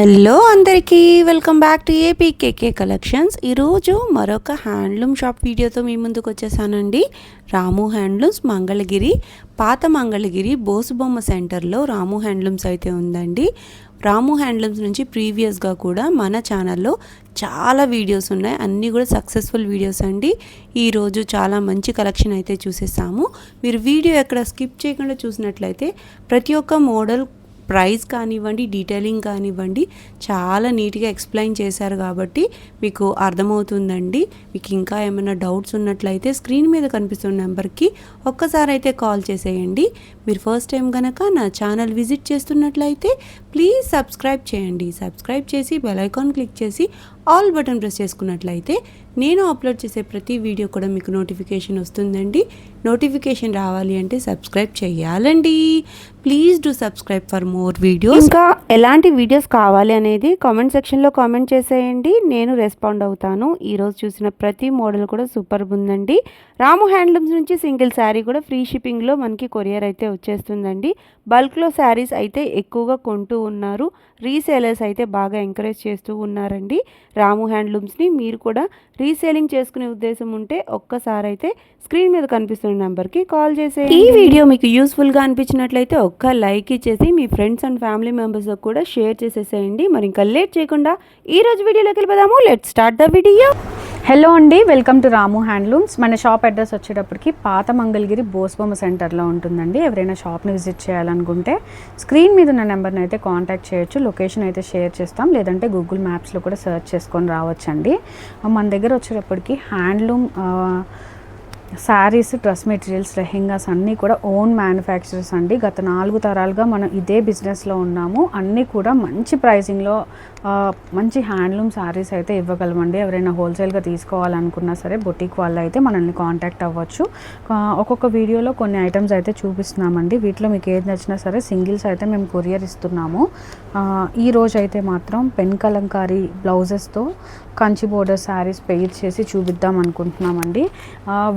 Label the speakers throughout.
Speaker 1: Hello అందరికీ welcome back to APKK collections. ఈరోజు మరొక హ్యాండ్లూమ్ షాప్ వీడియోతో మీ ముందుకు వచ్చేసానండి. రాము హ్యాండ్లూమ్స్ మంగళగిరి, పాత మంగళగిరి బోసుబొమ్మ సెంటర్లో రాము హ్యాండ్లూమ్స్ అయితే ఉందండి. రాము హ్యాండ్లూమ్స్ నుంచి ప్రీవియస్గా కూడా మన ఛానల్లో చాలా వీడియోస్ ఉన్నాయి, అన్నీ కూడా సక్సెస్ఫుల్ వీడియోస్ అండి. ఈరోజు చాలా మంచి కలెక్షన్ అయితే చూసేసాము. మీరు వీడియో ఎక్కడ స్కిప్ చేయకుండా చూసినట్లయితే ప్రతి ఒక్క మోడల్ ప్రైస్ కానివ్వండి, డీటెయిలింగ్ కానివ్వండి చాలా నీట్గా ఎక్స్ప్లెయిన్ చేశారు కాబట్టి మీకు అర్థమవుతుందండి. మీకు ఇంకా ఏమైనా డౌట్స్ ఉన్నట్లయితే స్క్రీన్ మీద కనిపిస్తున్న నెంబర్కి ఒక్కసారి అయితే కాల్ చేసేయండి. మీరు ఫస్ట్ టైం కనుక నా ఛానల్ విజిట్ చేస్తున్నట్లయితే ప్లీజ్ సబ్స్క్రైబ్ చేయండి. సబ్స్క్రైబ్ చేసి బెల్ ఐకాన్ క్లిక్ చేసి ఆల్ బటన్ ప్రెస్ చేసుకున్నట్లయితే నేను అప్లోడ్ చేసే ప్రతి వీడియో కూడా మీకు నోటిఫికేషన్ వస్తుందండి. నోటిఫికేషన్ రావాలి అంటే సబ్స్క్రైబ్ చేయాలండి. Please do subscribe for more videos. ఇంకా ఎలాంటి వీడియోస్ కావాలి అనేది కామెంట్ సెక్షన్లో కామెంట్ చేసేయండి, నేను రెస్పాండ్ అవుతాను. ఈరోజు చూసిన ప్రతి మోడల్ కూడా సూపర్ ఉందండి. రాము హ్యాండ్లూమ్స్ నుంచి సింగిల్ శారీ కూడా ఫ్రీ షిప్పింగ్లో మనకి కొరియర్ అయితే వచ్చేస్తుందండి. బల్క్లో శారీస్ అయితే ఎక్కువగా కొంటూ ఉన్నారు, రీసేలర్స్ అయితే బాగా ఎంకరేజ్ చేస్తూ ఉన్నారండి రాము హ్యాండ్లూమ్స్ని. మీరు కూడా రీసేలింగ్ చేసుకునే ఉద్దేశం ఉంటే ఒక్కసారి అయితే స్క్రీన్ మీద కనిపిస్తున్న నెంబర్కి కాల్ చేసేయండి. ఈ వీడియో మీకు యూస్ఫుల్గా అనిపించినట్లయితే ఒక్క లైక్ ఇచ్చేసి మీ ఫ్రెండ్స్ అండ్ ఫ్యామిలీ మెంబర్స్తో కూడా షేర్ చేసేసేయండి. మరి ఇంకా లేట్ చేయకుండా ఈరోజు వీడియోలోకి వెళ్ళిపోదాము. Let's start the video.
Speaker 2: Hello అండి, వెల్కమ్ టు రాము హ్యాండ్లూమ్స్. మన షాప్ అడ్రస్ వచ్చేటప్పటికి పాత మంగళగిరి బోసుబొమ్మ సెంటర్లో ఉంటుందండి. ఎవరైనా షాప్ని విజిట్ చేయాలనుకుంటే స్క్రీన్ మీద ఉన్న నెంబర్ని అయితే కాంటాక్ట్ చేయొచ్చు. లొకేషన్ అయితే షేర్ చేస్తాం, లేదంటే గూగుల్ మ్యాప్స్లో కూడా సెర్చ్ చేసుకొని రావచ్చండి. మన దగ్గర వచ్చేటప్పటికి handloom saris, dress materials, lehengas అన్నీ కూడా ఓన్ మ్యానుఫ్యాక్చరర్స్ అండి. గత 4 తరాలుగా మనం ఇదే బిజినెస్లో ఉన్నాము. అన్నీ కూడా మంచి ప్రైసింగ్లో మంచి హ్యాండ్లూమ్ శారీస్ అయితే ఇవ్వగలమండి. ఎవరైనా హోల్సేల్గా తీసుకోవాలనుకున్నా సరే బొటిక్ వాళ్ళు అయితే మనల్ని కాంటాక్ట్ అవ్వచ్చు. ఒక్కొక్క వీడియోలో కొన్ని ఐటమ్స్ అయితే చూపిస్తున్నామండి. వీటిలో మీకు ఏది నచ్చినా సరే సింగిల్స్ అయితే మేము కొరియర్ ఇస్తున్నాము. ఈ రోజు అయితే మాత్రం పెన్ కలంకారీ బ్లౌజెస్తో కంచి బోర్డర్ శారీస్ పెయిర్ చేసి చూపిద్దాం అనుకుంటున్నామండి.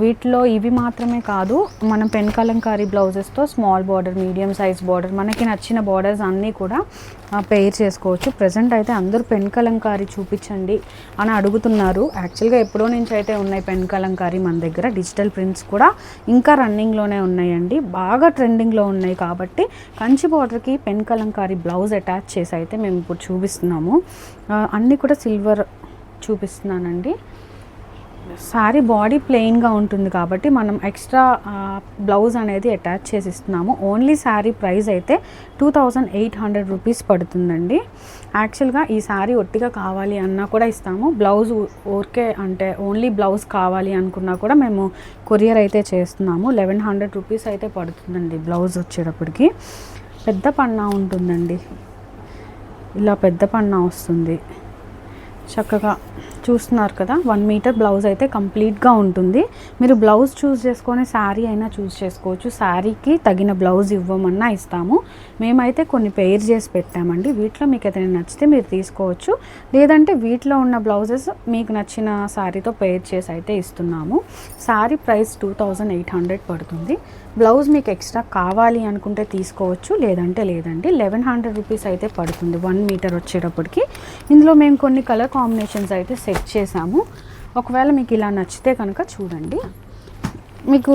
Speaker 2: వీటిలో ఇవి మాత్రమే కాదు, మనం పెన్ కలంకారీ బ్లౌజెస్తో small border, medium size border, మనకి నచ్చిన బార్డర్స్ అన్నీ కూడా పెయిర్ చేసుకోవచ్చు. ప్రజెంట్ అయితే అందరూ పెన్ కలంకారీ చూపించండి అని అడుగుతున్నారు. యాక్చువల్గా ఎప్పుడో నుంచి అయితే ఉన్నాయి పెన్ కలంకారీ మన దగ్గర. డిజిటల్ ప్రింట్స్ కూడా ఇంకా రన్నింగ్లోనే ఉన్నాయండి, బాగా ట్రెండింగ్లో ఉన్నాయి. కాబట్టి కంచి బార్డర్కి పెన్ కలంకారీ బ్లౌజ్ అటాచ్ చేసి అయితే మేము ఇప్పుడు చూపిస్తున్నాము. అన్నీ కూడా సిల్వర్ చూపిస్తున్నానండి. శారీ బాడీ ప్లెయిన్గా ఉంటుంది కాబట్టి మనం ఎక్స్ట్రా బ్లౌజ్ అనేది అటాచ్ చేసి ఇస్తున్నాము. ఓన్లీ శారీ ప్రైస్ అయితే 2800 రూపీస్ పడుతుందండి. యాక్చువల్గా ఈ శారీ ఒట్టిగా కావాలి అన్నా కూడా ఇస్తాము. బ్లౌజ్ ఊరికే అంటే ఓన్లీ బ్లౌజ్ కావాలి అనుకున్నా కూడా మేము కొరియర్ అయితే చేస్తున్నాము. 1100 రూపీస్ అయితే పడుతుందండి బ్లౌజ్ వచ్చేటప్పటికి. పెద్ద పన్నా ఉంటుందండి, ఇలా పెద్ద పన్నా వస్తుంది. చక్కగా చూస్తున్నారు కదా, 1 మీటర్ బ్లౌజ్ అయితే కంప్లీట్గా ఉంటుంది. మీరు బ్లౌజ్ చూస్ చేసుకొని శారీ అయినా చూస్ చేసుకోవచ్చు. శారీకి తగిన బ్లౌజ్ ఇవ్వమన్నా ఇస్తాము. మేమైతే కొన్ని పెయిర్ చేసి పెట్టామండి. వీటిలో మీకు ఏదైనా నచ్చితే మీరు తీసుకోవచ్చు, లేదంటే వీటిలో ఉన్న బ్లౌజెస్ మీకు నచ్చిన శారీతో పెయిర్ చేసి అయితే ఇస్తున్నాము. శారీ ప్రైస్ 2800 పడుతుంది. బ్లౌజ్ మీకు ఎక్స్ట్రా కావాలి అనుకుంటే తీసుకోవచ్చు, లేదంటే లేదండి. 1100 రూపీస్ అయితే పడుతుంది 1 మీటర్ వచ్చేటప్పటికి. ఇందులో మేము కొన్ని కలర్ కాంబినేషన్స్ అయితే సెట్ చేసాము. ఒకవేళ మీకు ఇలా నచ్చితే కనుక చూడండి. మీకు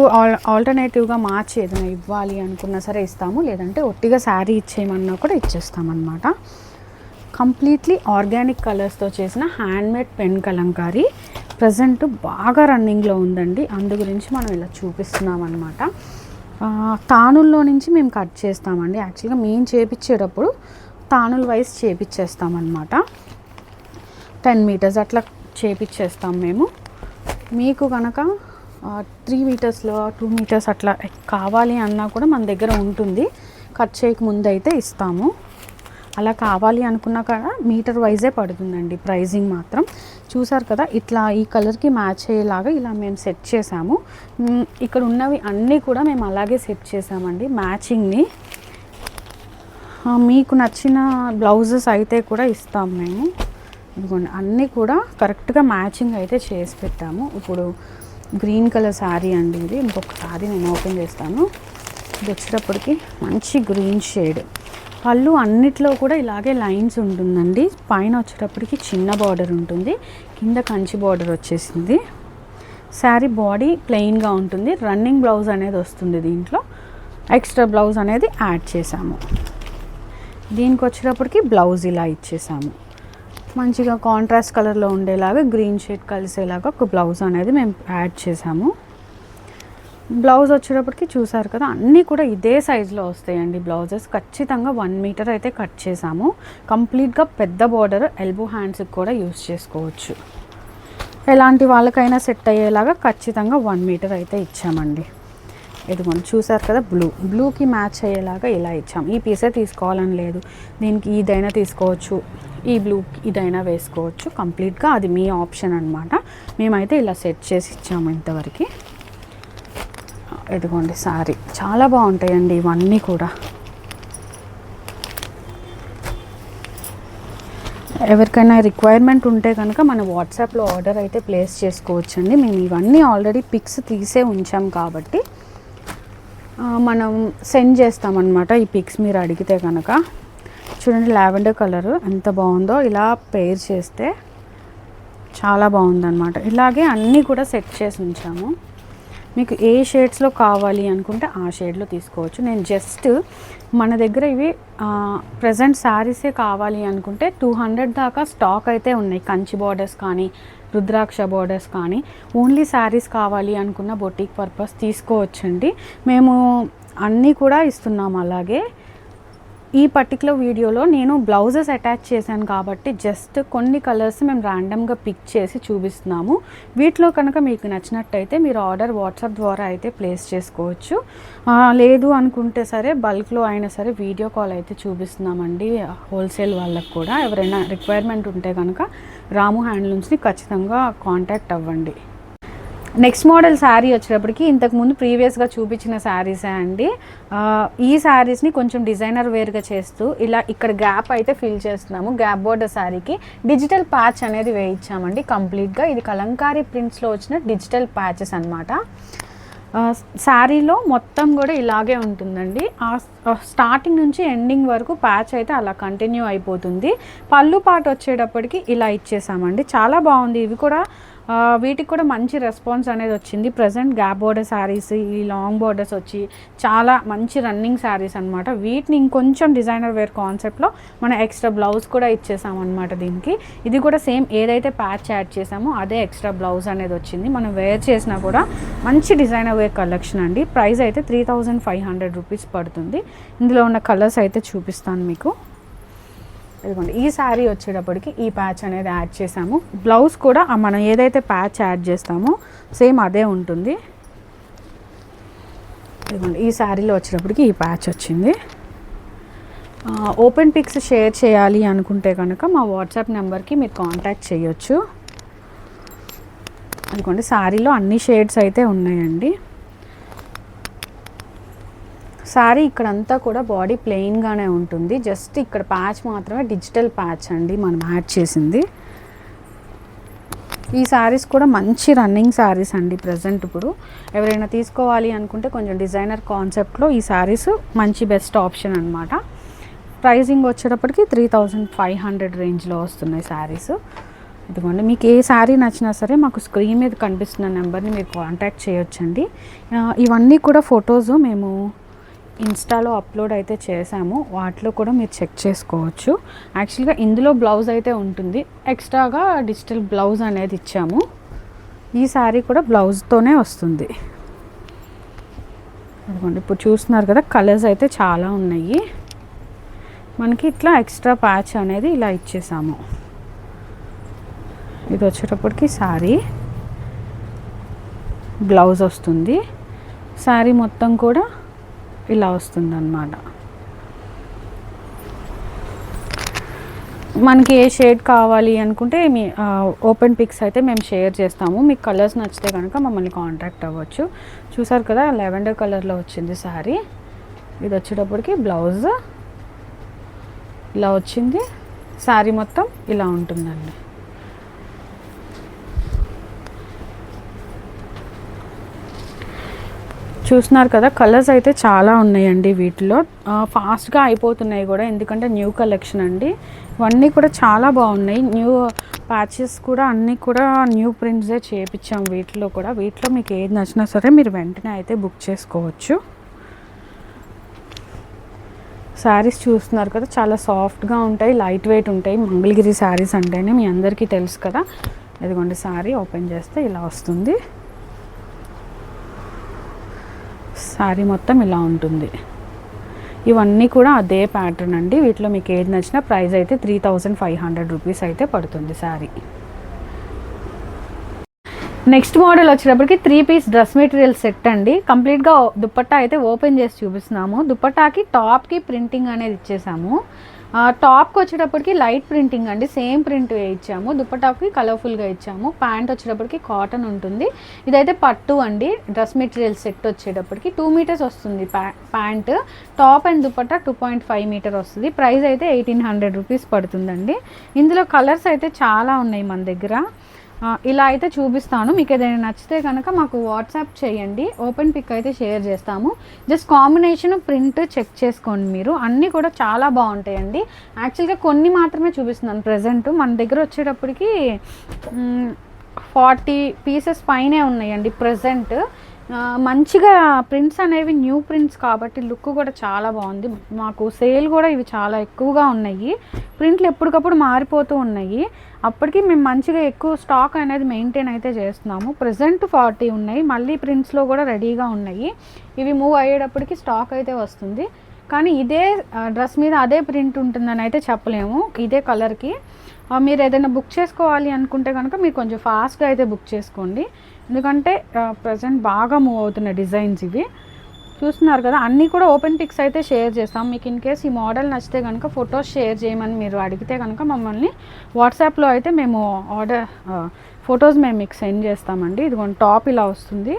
Speaker 2: ఆల్టర్నేటివ్గా మార్చి ఏదైనా ఇవ్వాలి అనుకున్నా సరే ఇస్తాము, లేదంటే ఒట్టిగా శారీ ఇచ్చేయమన్నా కూడా ఇచ్చేస్తామన్నమాట. కంప్లీట్లీ ఆర్గానిక్ కలర్స్తో చేసిన హ్యాండ్మేడ్ పెన్ కలంకారీ ప్రజెంట్ బాగా రన్నింగ్లో ఉందండి. అందు గురించి మనం ఇలా చూపిస్తున్నాం అన్నమాట. తానుల్లో నుంచి మేము కట్ చేస్తామండి. యాక్చువల్గా మేము చేపించేటప్పుడు తానుల వైజ్ చేపించేస్తామన్నమాట. 10 మీటర్స్ అట్లా చేపించేస్తాం మేము. మీకు కనుక 3 మీటర్స్లో 2 మీటర్స్ అట్లా కావాలి అన్నా కూడా మన దగ్గర ఉంటుంది. కట్ చేయకముందు అయితే ఇస్తాము. అలా కావాలి అనుకున్నా కూడా మీటర్ వైజే పడుతుందండి ప్రైజింగ్ మాత్రం. చూసారు కదా, ఇట్లా ఈ కలర్కి మ్యాచ్ అయ్యేలాగా ఇలా మేము సెట్ చేసాము. ఇక్కడ ఉన్నవి అన్నీ కూడా మేము అలాగే సెట్ చేసామండి మ్యాచింగ్ని. మీకు నచ్చిన బ్లౌజెస్ అయితే కూడా ఇస్తాము మేము. ఇదిగోండి, అన్నీ కూడా కరెక్ట్గా మ్యాచింగ్ అయితే చేసి పెట్టాము. ఇప్పుడు గ్రీన్ కలర్ శారీ అండి ఇది. ఇంకొక శారీ నేను ఓపెన్ చేస్తాను. ఇది వచ్చేటప్పటికి మంచి గ్రీన్ షేడ్. పళ్ళు అన్నిట్లో కూడా ఇలాగే లైన్స్ ఉంటుందండి. పైన వచ్చేటప్పటికి చిన్న బార్డర్ ఉంటుంది, కింద కంచి బార్డర్ వచ్చేసింది. శారీ బాడీ ప్లెయిన్గా ఉంటుంది. రన్నింగ్ బ్లౌజ్ అనేది వస్తుంది. దీంట్లో ఎక్స్ట్రా బ్లౌజ్ అనేది యాడ్ చేసాము. దీనికి వచ్చేటప్పటికి బ్లౌజ్ ఇలా ఇచ్చేసాము. మంచిగా కాంట్రాస్ట్ కలర్లో ఉండేలాగా గ్రీన్ షేడ్ కలిసేలాగా ఒక బ్లౌజ్ అనేది మేము యాడ్ చేసాము. బ్లౌజ్ వచ్చేటప్పటికి చూసారు కదా, అన్నీ కూడా ఇదే సైజులో వస్తాయండి. బ్లౌజెస్ ఖచ్చితంగా 1 మీటర్ అయితే కట్ చేసాము. కంప్లీట్గా పెద్ద బార్డర్ ఎల్బో హ్యాండ్స్కి కూడా యూస్ చేసుకోవచ్చు. ఎలాంటి వాళ్ళకైనా సెట్ అయ్యేలాగా ఖచ్చితంగా 1 మీటర్ అయితే ఇచ్చామండి. ఇదిగోండి చూసారు కదా, బ్లూకి మ్యాచ్ అయ్యేలాగా ఇలా ఇచ్చాము. ఈ పీసే తీసుకోవాలని లేదు, దీనికి ఇదైనా తీసుకోవచ్చు, ఈ బ్లూకి ఇదైనా వేసుకోవచ్చు. కంప్లీట్గా అది మీ ఆప్షన్ అనమాట. మేమైతే ఇలా సెట్ చేసి ఇచ్చాము ఇంతవరకు. ఇదిగోండి శారీ చాలా బాగుంటాయండి ఇవన్నీ కూడా. ఎవరికైనా రిక్వైర్మెంట్ ఉంటే కనుక మన వాట్సాప్లో ఆర్డర్ అయితే ప్లేస్ చేసుకోవచ్చండి. మేము ఇవన్నీ ఆల్రెడీ పిక్స్ తీసే ఉంచాం కాబట్టి మనం సెండ్ చేస్తామన్నమాట ఈ పిక్స్ మీరు అడిగితే కనుక. చూడండి లావెండర్ కలర్ ఎంత బాగుందో, ఇలా పేర్ చేస్తే చాలా బాగుందన్నమాట. ఇలాగే అన్నీ కూడా సెట్ చేసి ఉంచాము. మీకు ఏ షేడ్స్లో కావాలి అనుకుంటే ఆ షేడ్లో తీసుకోవచ్చు. నేను జస్ట్ మన దగ్గర ఇవి ప్రజెంట్ శారీసే కావాలి అనుకుంటే 200 దాకా స్టాక్ అయితే ఉన్నాయి. కంచి బార్డర్స్ కానీ రుద్రాక్ష బార్డర్స్ కానీ ఓన్లీ శారీస్ కావాలి అనుకున్న బొటిక్ పర్పస్ తీసుకోవచ్చండి. మేము అన్నీ కూడా ఇస్తున్నాము. అలాగే ఈ పర్టికులర్ వీడియోలో నేను బ్లౌజెస్ అటాచ్ చేశాను కాబట్టి జస్ట్ కొన్ని కలర్స్ మేము ర్యాండమ్గా పిక్ చేసి చూపిస్తున్నాము. వీటిలో కనుక మీకు నచ్చినట్టయితే మీరు ఆర్డర్ వాట్సాప్ ద్వారా అయితే ప్లేస్ చేసుకోవచ్చు. లేదు అనుకుంటే సరే బల్క్లో అయినా సరే వీడియో కాల్ అయితే చూపిస్తున్నామండి. హోల్సేల్ వాళ్ళకు కూడా ఎవరైనా రిక్వైర్మెంట్ ఉంటే కనుక రాము హ్యాండ్లూమ్స్ని ఖచ్చితంగా కాంటాక్ట్ అవ్వండి. నెక్స్ట్ మోడల్ శారీ వచ్చేటప్పటికి ఇంతకుముందు ప్రీవియస్గా చూపించిన శారీసే అండి. ఈ శారీస్ని కొంచెం డిజైనర్ వేర్గా చేస్తూ ఇలా ఇక్కడ గ్యాప్ అయితే ఫిల్ చేస్తున్నాము. గ్యాప్ బోర్డర్ శారీకి డిజిటల్ ప్యాచ్ అనేది వేయించామండి కంప్లీట్గా. ఇది కలంకారీ ప్రింట్స్లో వచ్చిన డిజిటల్ ప్యాచెస్ అనమాట. శారీలో మొత్తం కూడా ఇలాగే ఉంటుందండి. స్టార్టింగ్ నుంచి ఎండింగ్ వరకు ప్యాచ్ అయితే అలా కంటిన్యూ అయిపోతుంది. పళ్ళు పాటు వచ్చేటప్పటికి ఇలా ఇచ్చేసామండి. చాలా బాగుంది. ఇవి కూడా వీటికి కూడా మంచి రెస్పాన్స్ అనేది వచ్చింది. ప్రజెంట్ గ్యాప్ బోర్డర్ శారీస్, ఈ లాంగ్ బోర్డర్స్ వచ్చి చాలా మంచి రన్నింగ్ శారీస్ అనమాట. వీటిని ఇంకొంచెం డిజైనర్ వేర్ కాన్సెప్ట్లో మనం ఎక్స్ట్రా బ్లౌజ్ కూడా ఇచ్చేసామన్నమాట దీనికి. ఇది కూడా సేమ్ ఏదైతే ప్యాచ్ యాడ్ చేసామో అదే ఎక్స్ట్రా బ్లౌజ్ అనేది వచ్చింది. మనం వేర్ చేసినా కూడా మంచి డిజైనర్ వేర్ కలెక్షన్ అండి. ప్రైస్ అయితే 3500 రూపీస్ పడుతుంది. ఇందులో ఉన్న కలర్స్ అయితే చూపిస్తాను మీకు. ఇదిగోండి ఈ శారీ వచ్చేటప్పటికి ఈ ప్యాచ్ అనేది యాడ్ చేసాము. బ్లౌజ్ కూడా మనం ఏదైతే ప్యాచ్ యాడ్ చేస్తామో సేమ్ అదే ఉంటుంది. ఇదిగోండి ఈ శారీలో వచ్చేటప్పటికి ఈ ప్యాచ్ వచ్చింది. ఓపెన్ పిక్స్ షేర్ చేయాలి అనుకుంటే కనుక మా వాట్సాప్ నెంబర్కి మీరు కాంటాక్ట్ చేయొచ్చు. ఇదిగోండి శారీలో అన్ని షేడ్స్ అయితే ఉన్నాయండి. శారీ ఇక్కడంతా కూడా బాడీ ప్లెయిన్గానే ఉంటుంది. జస్ట్ ఇక్కడ ప్యాచ్ మాత్రమే డిజిటల్ ప్యాచ్ అండి మనం యాడ్ చేసింది. ఈ శారీస్ కూడా మంచి రన్నింగ్ శారీస్ అండి. ప్రజెంట్ ఇప్పుడు ఎవరైనా తీసుకోవాలి అనుకుంటే కొంచెం డిజైనర్ కాన్సెప్ట్లో ఈ శారీస్ మంచి బెస్ట్ ఆప్షన్ అనమాట. ప్రైజింగ్ వచ్చేటప్పటికి 3500 రేంజ్లో వస్తున్నాయి శారీస్. ఇదిగోండి మీకు ఏ శారీ నచ్చినా సరే మాకు స్క్రీన్ మీద కనిపిస్తున్న నెంబర్ని మీరు కాంటాక్ట్ చేయొచ్చండి. ఇవన్నీ కూడా ఫొటోస్ మేము ఇన్స్టాలో అప్లోడ్ అయితే చేసాము. వాటిలో కూడా మీరు చెక్ చేసుకోవచ్చు. యాక్చువల్గా ఇందులో బ్లౌజ్ అయితే ఉంటుంది. ఎక్స్ట్రాగా డిజిటల్ బ్లౌజ్ అనేది ఇచ్చాము. ఈ శారీ కూడా బ్లౌజ్తోనే వస్తుంది. అదిగోండి ఇప్పుడు చూస్తున్నారు కదా, కలర్స్ అయితే చాలా ఉన్నాయి. మనకి ఇట్లా ఎక్స్ట్రా ప్యాచ్ అనేది ఇలా ఇచ్చేసాము. ఇది వచ్చేటప్పటికి శారీ బ్లౌజ్ వస్తుంది. శారీ మొత్తం కూడా ఇలా వస్తుంది అన్నమాట. మనకి ఏ షేడ్ కావాలి అనుకుంటే మీ ఓపెన్ పిక్స్ అయితే మేము షేర్ చేస్తాము. మీకు కలర్స్ నచ్చితే కనుక మమ్మల్ని కాంటాక్ట్ అవ్వచ్చు. చూసారు కదా లెవెండర్ కలర్లో వచ్చింది శారీ. ఇది వచ్చేటప్పటికి బ్లౌజ్ ఇలా వచ్చింది. శారీ మొత్తం ఇలా ఉంటుందండి. చూస్తున్నారు కదా, కలర్స్ అయితే చాలా ఉన్నాయండి వీటిలో. ఫాస్ట్గా అయిపోతున్నాయి కూడా, ఎందుకంటే న్యూ కలెక్షన్ అండి. ఇవన్నీ కూడా చాలా బాగున్నాయి. న్యూ ప్యాచెస్ కూడా అన్నీ కూడా న్యూ ప్రింట్సే చేయించాం వీటిలో కూడా. వీటిలో మీకు ఏది నచ్చినా సరే మీరు వెంటనే అయితే బుక్ చేసుకోవచ్చు. శారీస్ చూస్తున్నారు కదా, చాలా సాఫ్ట్గా ఉంటాయి, లైట్ వెయిట్ ఉంటాయి. మంగళగిరి శారీస్ అంటేనే మీ అందరికీ తెలుసు కదా. ఇదిగోండి, శారీ ఓపెన్ చేస్తే ఇలా వస్తుంది. శారీ మొత్తం ఇలా ఉంటుంది. ఇవన్నీ కూడా అదే ప్యాటర్న్ అండి. వీటిలో మీకు ఏది నచ్చినా ప్రైస్ అయితే 3500 రూపీస్ అయితే పడుతుంది శారీ. నెక్స్ట్ మోడల్ వచ్చేటప్పటికి 3 పీస్ డ్రెస్ మెటీరియల్ సెట్ అండి. కంప్లీట్గా దుపట్టా అయితే ఓపెన్ చేసి చూపిస్తున్నాము. దుపట్టాకి టాప్కి ప్రింటింగ్ అనేది ఇచ్చేసాము. టాప్కి వచ్చేటప్పటికి లైట్ ప్రింటింగ్ అండి, సేమ్ ప్రింట్ ఇచ్చాము. దుపట్టాకి కలర్ఫుల్గా ఇచ్చాము. ప్యాంట్ వచ్చేటప్పటికి కాటన్ ఉంటుంది. ఇదైతే పట్టు అండి. డ్రెస్ మెటీరియల్ సెట్ వచ్చేటప్పటికి 2 మీటర్స్ వస్తుంది pant. Top and dupatta 2.5 metre వస్తుంది. ప్రైస్ అయితే 1800 రూపీస్ పడుతుందండి. ఇందులో కలర్స్ అయితే చాలా ఉన్నాయి మన దగ్గర. ఇలా అయితే చూపిస్తాను. మీకు ఏదైనా నచ్చితే కనుక మాకు వాట్సాప్ చేయండి, ఓపెన్ పిక్ అయితే షేర్ చేస్తాము. జస్ట్ కాంబినేషన్ ప్రింట్ చెక్ చేసుకోండి మీరు. అన్నీ కూడా చాలా బాగుంటాయండి. యాక్చువల్గా కొన్ని మాత్రమే చూపిస్తున్నాను ప్రజెంట్. మన దగ్గర వచ్చేటప్పటికి 40 పీసెస్ పైనే ఉన్నాయండి ప్రజెంట్. మంచిగా ప్రింట్స్ అనేవి న్యూ ప్రింట్స్ కాబట్టి లుక్ కూడా చాలా బాగుంది. మాకు సేల్ కూడా ఇవి చాలా ఎక్కువగా ఉన్నాయి. ప్రింట్లు ఎప్పటికప్పుడు మారిపోతూ ఉన్నాయి. అప్పటికి మేము మంచిగా ఎక్కువ స్టాక్ అనేది మెయింటైన్ అయితే చేస్తున్నాము. ప్రజెంట్ 40 ఉన్నాయి. మళ్ళీ ప్రింట్స్లో కూడా రెడీగా ఉన్నాయి. ఇవి మూవ్ అయ్యేటప్పటికి స్టాక్ అయితే వస్తుంది. కానీ ఇదే డ్రెస్ మీద అదే ప్రింట్ ఉంటుందని అయితే చెప్పలేము. ఇదే కలర్కి మీరు ఏదైనా బుక్ చేసుకోవాలి అనుకుంటే కనుక మీరు కొంచెం ఫాస్ట్గా అయితే బుక్ చేసుకోండి. ఎందుకంటే ప్రజెంట్ బాగా మూవ్ అవుతున్న డిజైన్స్ ఇవి. చూస్తున్నారు కదా, అన్నీ కూడా ఓపెన్ పిక్స్ అయితే షేర్ చేస్తాం. మీకు ఇన్ కేస్ ఈ మోడల్ నచ్చితే కనుక ఫొటోస్ షేర్ చేయమని మీరు అడిగితే కనుక మమ్మల్ని వాట్సాప్లో అయితే మేము ఫొటోస్ మేము మీకు సెండ్ చేస్తామండి. ఇదిగోండి, టాప్ ఇలా వస్తుంది.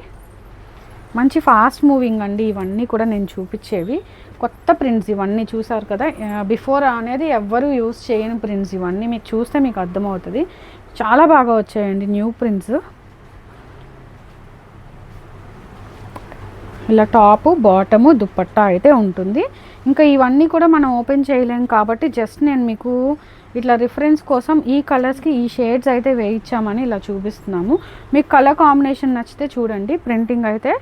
Speaker 2: మంచి ఫాస్ట్ మూవింగ్ అండి. ఇవన్నీ కూడా నేను చూపించేవి కొత్త ప్రింట్స్. ఇవన్నీ చూసారు కదా, బిఫోర్ అనేది ఎవ్వరూ యూజ్ చేయని ప్రింట్స్. ఇవన్నీ మీకు చూస్తే మీకు అర్థమవుతుంది. చాలా బాగా వచ్చాయండి న్యూ ప్రింట్స్. ఇలా టాపు బాటము దుపట్టా అయితే ఉంటుంది. ఇంకా ఇవన్నీ కూడా మనం ఓపెన్ చేయలేం కాబట్టి జస్ట్ నేను మీకు ఇట్లా రిఫరెన్స్ కోసం ఈ కలర్స్కి ఈ షేడ్స్ అయితే వేయించామని ఇలా చూపిస్తున్నాము. మీకు కలర్ కాంబినేషన్ నచ్చితే చూడండి. ప్రింటింగ్ అయితే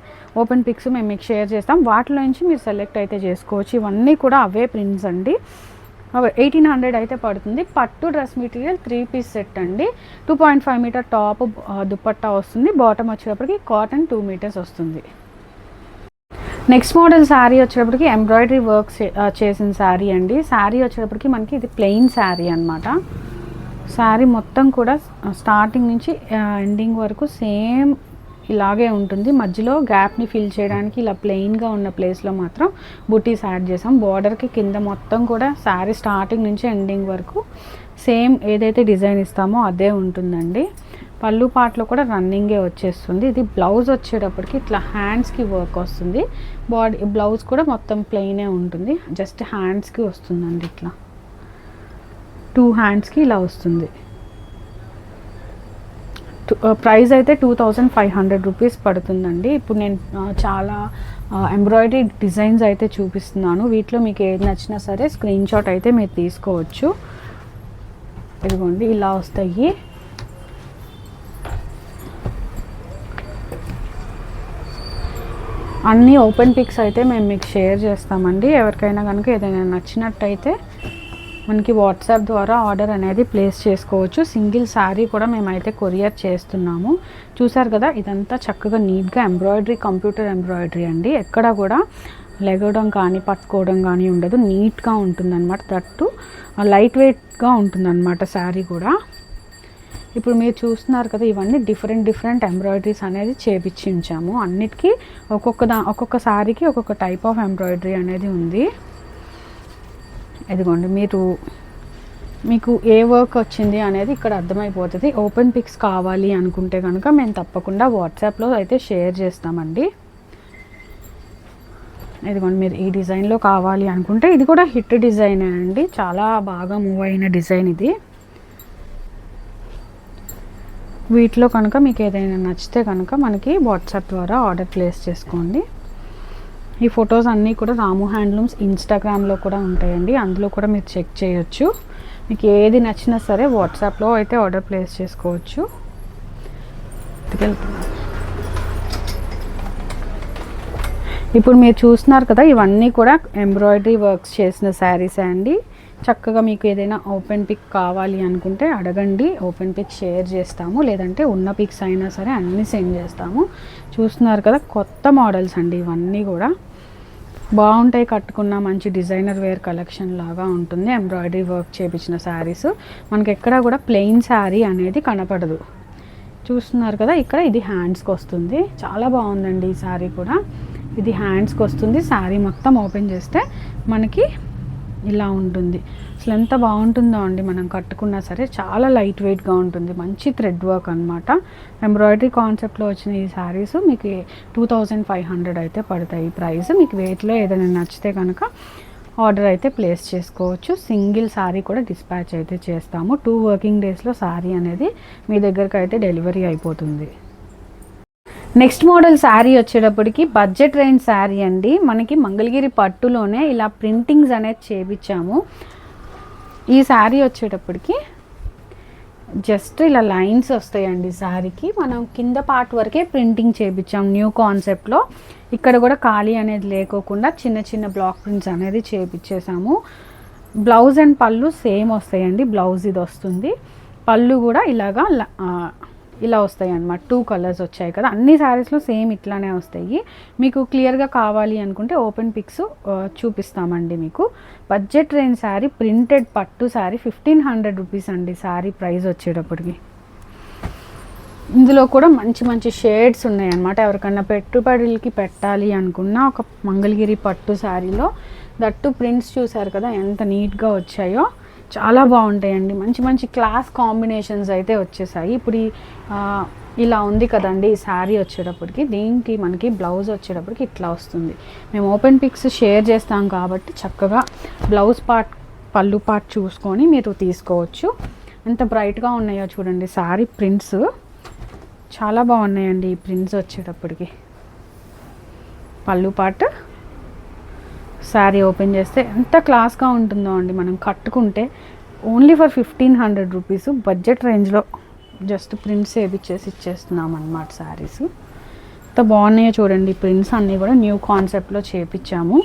Speaker 2: ఓపెన్ పిక్స్ మేము మీకు షేర్ చేస్తాం. వాటిలో నుంచి మీరు సెలెక్ట్ అయితే చేసుకోవచ్చు. ఇవన్నీ కూడా అవే ప్రింట్స్ అండి. 1800 అయితే పడుతుంది. పట్టు డ్రెస్ మెటీరియల్ 3 పీస్ సెట్ అండి. 2.5 మీటర్ టాప్ దుపట్టా వస్తుంది. బాటమ్ వచ్చేటప్పటికి కాటన్ 2 మీటర్స్ వస్తుంది. నెక్స్ట్ మోడల్ శారీ వచ్చేటప్పటికి ఎంబ్రాయిడరీ వర్క్ చేసిన శారీ అండి. శారీ వచ్చేటప్పటికి మనకి ఇది ప్లెయిన్ శారీ అనమాట. శారీ మొత్తం కూడా స్టార్టింగ్ నుంచి ఎండింగ్ వరకు సేమ్ ఇలాగే ఉంటుంది. మధ్యలో గ్యాప్ని ఫిల్ చేయడానికి ఇలా ప్లెయిన్గా ఉన్న ప్లేస్లో మాత్రం బుటీస్ యాడ్ చేసాం. బార్డర్కి కింద మొత్తం కూడా శారీ స్టార్టింగ్ నుంచి ఎండింగ్ వరకు సేమ్ ఏదైతే డిజైన్ ఇస్తామో అదే ఉంటుందండి. పళ్ళు పాటలో కూడా రన్నింగే వచ్చేస్తుంది. ఇది బ్లౌజ్ వచ్చేటప్పటికి ఇట్లా హ్యాండ్స్కి వర్క్ వస్తుంది. బాడీ బ్లౌజ్ కూడా మొత్తం ప్లెయినే ఉంటుంది. జస్ట్ హ్యాండ్స్కి వస్తుందండి. ఇట్లా 2 హ్యాండ్స్కి ఇలా వస్తుంది. ప్రైస్ అయితే 2500 రూపీస్ పడుతుందండి. ఇప్పుడు నేను చాలా ఎంబ్రాయిడరీ డిజైన్స్ అయితే చూపిస్తున్నాను. వీటిలో మీకు ఏది నచ్చినా సరే స్క్రీన్ షాట్ అయితే మీరు తీసుకోవచ్చు. ఇదిగోండి, ఇలా వస్తాయి. అన్నీ ఓపెన్ పిక్స్ అయితే మేము మీకు షేర్ చేస్తామండి. ఎవరికైనా కనుక ఏదైనా నచ్చినట్టయితే మనకి వాట్సాప్ ద్వారా ఆర్డర్ అనేది ప్లేస్ చేసుకోవచ్చు. సింగిల్ శారీ కూడా మేమైతే కొరియర్ చేస్తున్నాము. చూసారు కదా, ఇదంతా చక్కగా నీట్గా ఎంబ్రాయిడరీ, కంప్యూటర్ ఎంబ్రాయిడరీ అండి. ఎక్కడ కూడా లెగడం కానీ పట్టుకోవడం కానీ ఉండదు. నీట్గా ఉంటుందన్నమాట. దట్టు లైట్ వెయిట్గా ఉంటుందన్నమాట శారీ కూడా. ఇప్పుడు మీరు చూస్తున్నారు కదా, ఇవన్నీ డిఫరెంట్ ఎంబ్రాయిడరీస్ అనేది చేపించి ఉంచాము. అన్నిటికీ ఒక్కొక్క శారీకి ఒక్కొక్క టైప్ ఆఫ్ ఎంబ్రాయిడరీ అనేది ఉంది. ఇదిగోండి, మీకు ఏ వర్క్ వచ్చింది అనేది ఇక్కడ అర్థమైపోతుంది. ఓపెన్ పిక్స్ కావాలి అనుకుంటే కనుక మేము తప్పకుండా వాట్సాప్లో అయితే షేర్ చేస్తామండి. ఇదిగోండి, మీరు ఈ డిజైన్లో కావాలి అనుకుంటే ఇది కూడా హిట్ డిజైన్ అండి. చాలా బాగా మూవ్ అయిన డిజైన్ ఇది. వీటిలో కనుక మీకు ఏదైనా నచ్చితే కనుక మనకి వాట్సాప్ ద్వారా ఆర్డర్ ప్లేస్ చేసుకోండి. ఈ ఫొటోస్ అన్నీ కూడా రాము హ్యాండ్లూమ్స్ ఇన్స్టాగ్రామ్లో కూడా ఉంటాయండి, అందులో కూడా మీరు చెక్ చేయొచ్చు. మీకు ఏది నచ్చినా సరే వాట్సాప్లో అయితే ఆర్డర్ ప్లేస్ చేసుకోవచ్చు. ఇప్పుడు మీరు చూస్తున్నారు కదా, ఇవన్నీ కూడా ఎంబ్రాయిడరీ వర్క్స్ చేసిన శారీస్ అండి. చక్కగా మీకు ఏదైనా ఓపెన్ పిక్ కావాలి అనుకుంటే అడగండి, ఓపెన్ పిక్ షేర్ చేస్తాము, లేదంటే ఉన్న పిక్స్ అయినా సరే అన్నీ సెండ్ చేస్తాము. చూస్తున్నారు కదా, కొత్త మోడల్స్ అండి ఇవన్నీ కూడా. బాగుంటాయి, కట్టుకున్న మంచి డిజైనర్ వేర్ కలెక్షన్ లాగా ఉంటుంది. ఎంబ్రాయిడరీ వర్క్ చేయించిన శారీస్ మనకి ఎక్కడ కూడా ప్లెయిన్ శారీ అనేది కనపడదు. చూస్తున్నారు కదా, ఇక్కడ ఇది హ్యాండ్స్కి వస్తుంది. చాలా బాగుందండి ఈ శారీ కూడా. ఇది హ్యాండ్స్కి వస్తుంది. శారీ మొత్తం ఓపెన్ చేస్తే మనకి ఇలా ఉంటుంది. అసలు ఎంత బాగుంటుందో అండి, మనం కట్టుకున్నా సరే చాలా లైట్ వెయిట్గా ఉంటుంది. మంచి థ్రెడ్ వర్క్ అనమాట. ఎంబ్రాయిడరీ కాన్సెప్ట్లో వచ్చిన ఈ శారీస్ మీకు 2500 అయితే పడతాయి ప్రైస్. మీకు వెయిట్లో ఏదైనా నచ్చితే కనుక ఆర్డర్ అయితే ప్లేస్ చేసుకోవచ్చు. సింగిల్ శారీ కూడా డిస్పాచ్ అయితే చేస్తాము. 2 వర్కింగ్ డేస్లో శారీ అనేది మీ దగ్గరకు అయితే డెలివరీ అయిపోతుంది. నెక్స్ట్ మోడల్ శారీ వచ్చేటప్పటికి బడ్జెట్ రేంజ్ శారీ అండి. మనకి మంగళగిరి పట్టులోనే ఇలా ప్రింటింగ్స్ అనేది చేపించాము. ఈ శారీ వచ్చేటప్పటికి జస్ట్ ఇలా లైన్స్ వస్తాయండి శారీకి. మనం కింద పార్ట్ వరకే ప్రింటింగ్ చేపించాం న్యూ కాన్సెప్ట్లో. ఇక్కడ కూడా ఖాళీ అనేది లేకోకుండా చిన్న చిన్న బ్లాక్ ప్రింట్స్ అనేది చేపించేసాము. బ్లౌజ్ అండ్ పళ్ళు సేమ్ వస్తాయండి. బ్లౌజ్ ఇది వస్తుంది, పళ్ళు కూడా ఇలాగా ఇలా వస్తాయి అన్నమాట. 2 కలర్స్ వచ్చాయి కదా, అన్ని శారీస్లో సేమ్ ఇట్లానే వస్తాయి. మీకు క్లియర్గా కావాలి అనుకుంటే ఓపెన్ పిక్స్ చూపిస్తామండి మీకు. బడ్జెట్ రేంజ్ శారీ, ప్రింటెడ్ పట్టు శారీ, 1500 రూపీస్ అండి శారీ ప్రైస్ వచ్చేటప్పటికి. ఇందులో కూడా మంచి మంచి షేడ్స్ ఉన్నాయి అన్నమాట. ఎవరికన్నా పెట్టుబడులకి పెట్టాలి అనుకున్న ఒక మంగళగిరి పట్టు శారీలో దట్టు ప్రింట్స్ చూసారు కదా ఎంత నీట్గా వచ్చాయో, చాలా బాగుంటాయండి. మంచి మంచి క్లాస్ కాంబినేషన్స్ అయితే వచ్చేసాయి. ఇప్పుడు ఇలా ఉంది కదండి ఈ శారీ వచ్చేటప్పటికి. దీనికి మనకి బ్లౌజ్ వచ్చేటప్పటికి ఇట్లా వస్తుంది. మేము ఓపెన్ పిక్స్ షేర్ చేస్తాం కాబట్టి చక్కగా బ్లౌజ్ పార్ట్, పళ్ళు పార్ట్ చూసుకొని మీరు తీసుకోవచ్చు. ఎంత బ్రైట్గా ఉన్నాయో చూడండి శారీ ప్రింట్స్. చాలా బాగున్నాయండి ఈ ప్రింట్స్ వచ్చేటప్పటికి. పళ్ళు పార్ట్, శారీ ఓపెన్ చేస్తే ఎంత క్లాస్గా ఉంటుందో అండి. మనం కట్టుకుంటే ఓన్లీ ఫర్ 1500 రూపీస్ బడ్జెట్ రేంజ్లో జస్ట్ ప్రింట్స్ వేయించేసి ఇచ్చేస్తున్నాం అన్నమాట శారీస్. ఎంత బాగున్నాయో చూడండి. ప్రింట్స్ అన్నీ కూడా న్యూ కాన్సెప్ట్లో చేపించాము.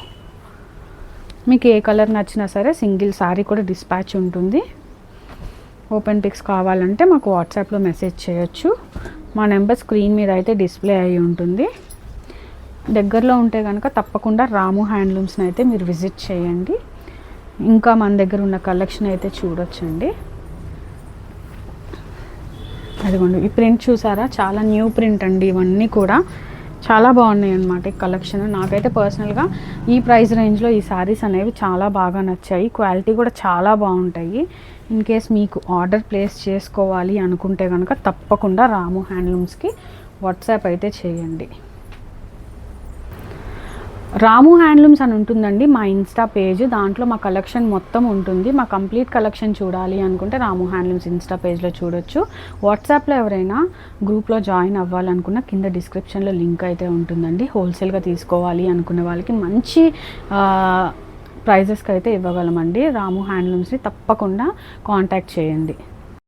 Speaker 2: మీకు ఏ కలర్ నచ్చినా సరే సింగిల్ శారీ కూడా డిస్పాచ్ ఉంటుంది. ఓపెన్ పిక్స్ కావాలంటే మాకు వాట్సాప్లో మెసేజ్ చేయొచ్చు. మా నెంబర్ స్క్రీన్ మీద అయితే డిస్ప్లే అయ్యి ఉంటుంది. దగ్గరలో ఉంటే కనుక తప్పకుండా రాము హ్యాండ్లూమ్స్ని అయితే మీరు విజిట్ చేయండి. ఇంకా మన దగ్గర ఉన్న కలెక్షన్ అయితే చూడొచ్చండి. అదిగోండి ఈ ప్రింట్ చూసారా, చాలా న్యూ ప్రింట్ అండి. ఇవన్నీ కూడా చాలా బాగున్నాయి అన్నమాట ఈ కలెక్షన్. నాకైతే పర్సనల్గా ఈ ప్రైస్ రేంజ్లో ఈ శారీస్ అనేవి చాలా బాగా నచ్చాయి. క్వాలిటీ కూడా చాలా బాగుంటాయి. ఇన్ కేస్ మీకు ఆర్డర్ ప్లేస్ చేసుకోవాలి అనుకుంటే కనుక తప్పకుండా రాము హ్యాండ్లూమ్స్కి వాట్సాప్ అయితే చేయండి. రాము హ్యాండ్లూమ్స్ అని ఉంటుందండి మా ఇన్స్టా పేజ్. దాంట్లో మా కలెక్షన్ మొత్తం ఉంటుంది. మా కంప్లీట్ కలెక్షన్ చూడాలి అనుకుంటే రాము హ్యాండ్లూమ్స్ ఇన్స్టా పేజ్లో చూడొచ్చు. వాట్సాప్లో ఎవరైనా గ్రూప్లో జాయిన్ అవ్వాలనుకున్న కింద డిస్క్రిప్షన్లో లింక్ అయితే ఉంటుందండి. హోల్సేల్గా తీసుకోవాలి అనుకున్న వాళ్ళకి మంచి ప్రైజెస్కి అయితే ఇవ్వగలమండి. రాము హ్యాండ్లూమ్స్ని తప్పకుండా కాంటాక్ట్ చేయండి.